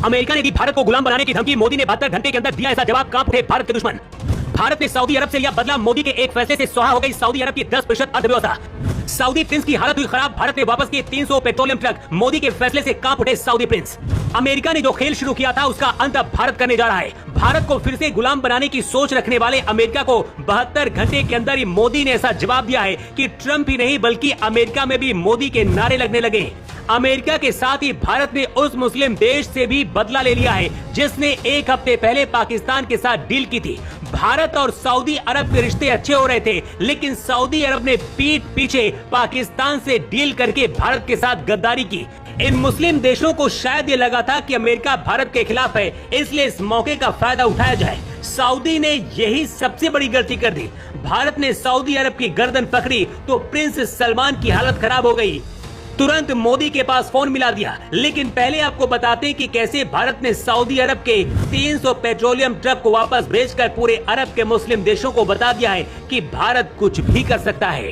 America ने दी भारत को गुलाम बनाने की धमकी, मोदी ने 72 घंटे के अंदर दिया ऐसा जवाब, कांप उठे भारत के दुश्मन। भारत ने सऊदी अरब से लिया बदला, मोदी के एक फैसले से सुहा हो गई सऊदी अरब की 10% अर्थव्यवस्था। सऊदी प्रिंस की हालत हुई खराब, भारत ने वापस किए 300 पेट्रोलियम ट्रक, मोदी के फैसले से कांप उठे सऊदी प्रिंस। अमेरिका ने जो खेल शुरू किया था उसका अंत अब भारत करने जा रहा है। भारत को फिर से गुलाम बनाने की सोच रखने वाले अमेरिका को 72 घंटे के अंदर ही मोदी ने ऐसा जवाब दिया है कि ट्रंप ही नहीं बल्कि अमेरिका में भी मोदी के नारे लगने लगे। अमेरिका के साथ ही भारत ने उस मुस्लिम देश से भी बदला ले लिया है जिसने एक हफ्ते पहले पाकिस्तान के साथ डील की थी। भारत और सऊदी अरब के रिश्ते अच्छे हो रहे थे, लेकिन सऊदी अरब ने पीठ पीछे पाकिस्तान से डील करके भारत के साथ गद्दारी की। इन मुस्लिम देशों को शायद ये लगा था कि अमेरिका भारत के खिलाफ है, इसलिए इस मौके का फायदा उठाया जाए। सऊदी ने यही सबसे बड़ी गलती कर दी। भारत ने सऊदी अरब की गर्दन पकड़ी तो प्रिंस सलमान की हालत खराब हो गई। तुरंत मोदी के पास फोन मिला दिया। लेकिन पहले आपको बताते हैं कि कैसे भारत ने सऊदी अरब के 300 पेट्रोलियम ट्रक को वापस भेजकर पूरे अरब के मुस्लिम देशों को बता दिया है कि भारत कुछ भी कर सकता है।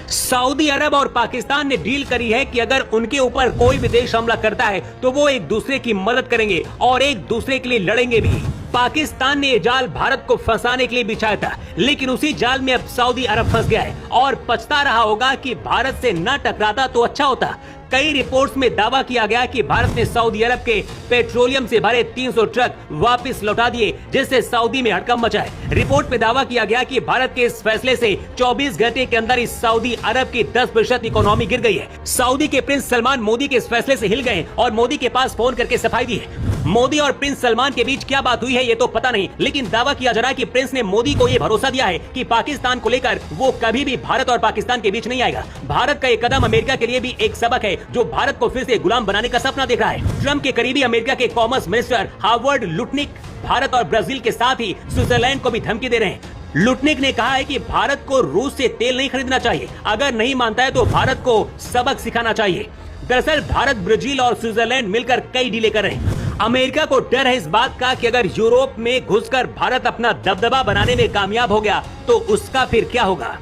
सऊदी अरब और पाकिस्तान ने डील करी है कि अगर उनके ऊपर कोई भी देश हमला करता है तो वो एक दूसरे की मदद करेंगे और एक दूसरे के लिए लड़ेंगे भी। पाकिस्तान ने ये जाल भारत को फंसाने के लिए बिछाया था, लेकिन उसी जाल में अब सऊदी अरब फंस गया है और पछता रहा होगा कि भारत से न टकराता तो अच्छा होता। कई रिपोर्ट्स में दावा किया गया कि भारत ने सऊदी अरब के पेट्रोलियम से भरे 300 ट्रक वापस लौटा दिए, जिससे सऊदी में हड़कंप मचा है। रिपोर्ट में दावा किया गया कि भारत के इस फैसले से 24 घंटे के अंदर इस सऊदी अरब की 10% इकोनॉमी गिर गई है। सऊदी के प्रिंस सलमान मोदी के इस फैसले से हिल गए और मोदी के पास फोन करके सफाई दी है। मोदी और प्रिंस सलमान के बीच क्या बात हुई है ये तो पता नहीं, लेकिन दावा किया जा रहा है कि प्रिंस ने मोदी को ये भरोसा दिया है कि पाकिस्तान को लेकर वो कभी भी भारत और पाकिस्तान के बीच नहीं आएगा। भारत का ये कदम अमेरिका के लिए भी एक सबक है जो भारत को फिर से गुलाम बनाने का सपना देख रहा है। ट्रंप के करीबी अमेरिका के commerce minister Howard Lutnick Bharat और ब्राजील के साथ ही स्विट्जरलैंड को भी धमकी दे रहे हैं। लुटनिक ने कहा है कि भारत को रूस से तेल नहीं खरीदना चाहिए, अगर नहीं मानता है तो भारत को सबक सिखाना चाहिए। दरअसल भारत, ब्राजील और स्विट्जरलैंड मिलकर कई डीलें कर रहे हैं। अमेरिका को डर है इस बात का कि अगर यूरोप में घुसकर भारत अपना दबदबा बनाने में कामयाब हो गया तो उसका फिर क्या होगा।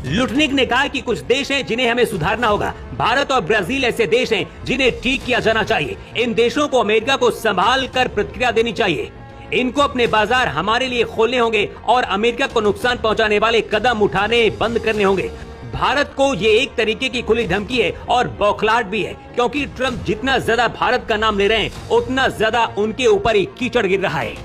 लुटनिक ने कहा कि कुछ देश हैं जिन्हें हमें सुधारना होगा। भारत और ब्राजील ऐसे देश हैं जिन्हें ठीक किया जाना चाहिए। इन देशों को अमेरिका को संभाल कर प्रतिक्रिया देनी चाहिए। इनको अपने बाजार हमारे लिए खोलने होंगे और अमेरिका को नुकसान पहुंचाने वाले कदम उठाने बंद करने होंगे। भारत को ये एक तरीके की खुली धमकी है और बौखलाहट भी है, क्योंकि ट्रंप जितना ज्यादा भारत का नाम ले रहे हैं उतना ज्यादा उनके ऊपर ही कीचड़ गिर रहा है।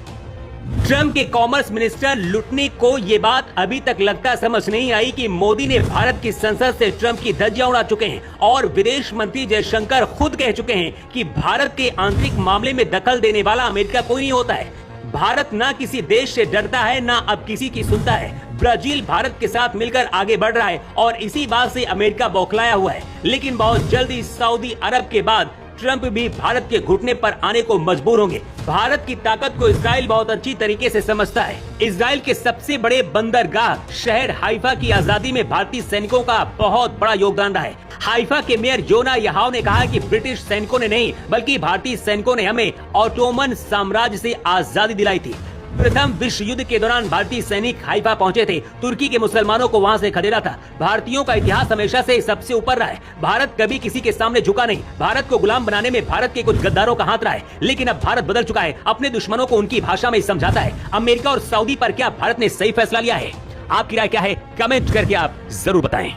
ट्रंप के कॉमर्स मिनिस्टर लुटनिक को ये बात अभी तक लगता समझ नहीं आई कि मोदी ने भारत की संसद से ट्रंप की धज्जियां उड़ा चुके हैं और विदेश मंत्री जयशंकर खुद कह चुके हैं कि भारत के आंतरिक मामले में दखल देने वाला अमेरिका कोई नहीं होता है। भारत ना किसी देश से डरता है, ना अब किसी की सुनता है। ब्राजील भारत के साथ मिलकर आगे बढ़ रहा है और इसी बात से अमेरिका बौखलाया हुआ है। लेकिन बहुत जल्दी सऊदी अरब के बाद ट्रंप भी भारत के घुटने पर आने को मजबूर होंगे। भारत की ताकत को इजराइल बहुत अच्छी तरीके से समझता है। इजराइल के सबसे बड़े बंदरगाह शहर हाइफा की आजादी में भारतीय सैनिकों का बहुत बड़ा योगदान रहा है। हाइफा के मेयर योना याहाव ने कहा कि ब्रिटिश सैनिकों ने नहीं बल्कि भारतीय सैनिकों ने हमें ऑटोमन साम्राज्य से आजादी दिलाई थी। प्रथम विश्व युद्ध के दौरान भारतीय सैनिक हाइफा पहुंचे थे। तुर्की के मुसलमानों को वहां से खदेड़ा था। भारतीयों का इतिहास हमेशा से सबसे ऊपर रहा है। भारत कभी किसी के सामने झुका नहीं। भारत को गुलाम बनाने में भारत के कुछ गद्दारों का हाथ रहा है, लेकिन अब भारत बदल चुका है। अपने दुश्मनों को उनकी भाषा में समझाता है। अमेरिका और सऊदी पर क्या भारत ने सही फैसला लिया है? आपकी राय क्या है? कमेंट करके आप जरूर बताएं।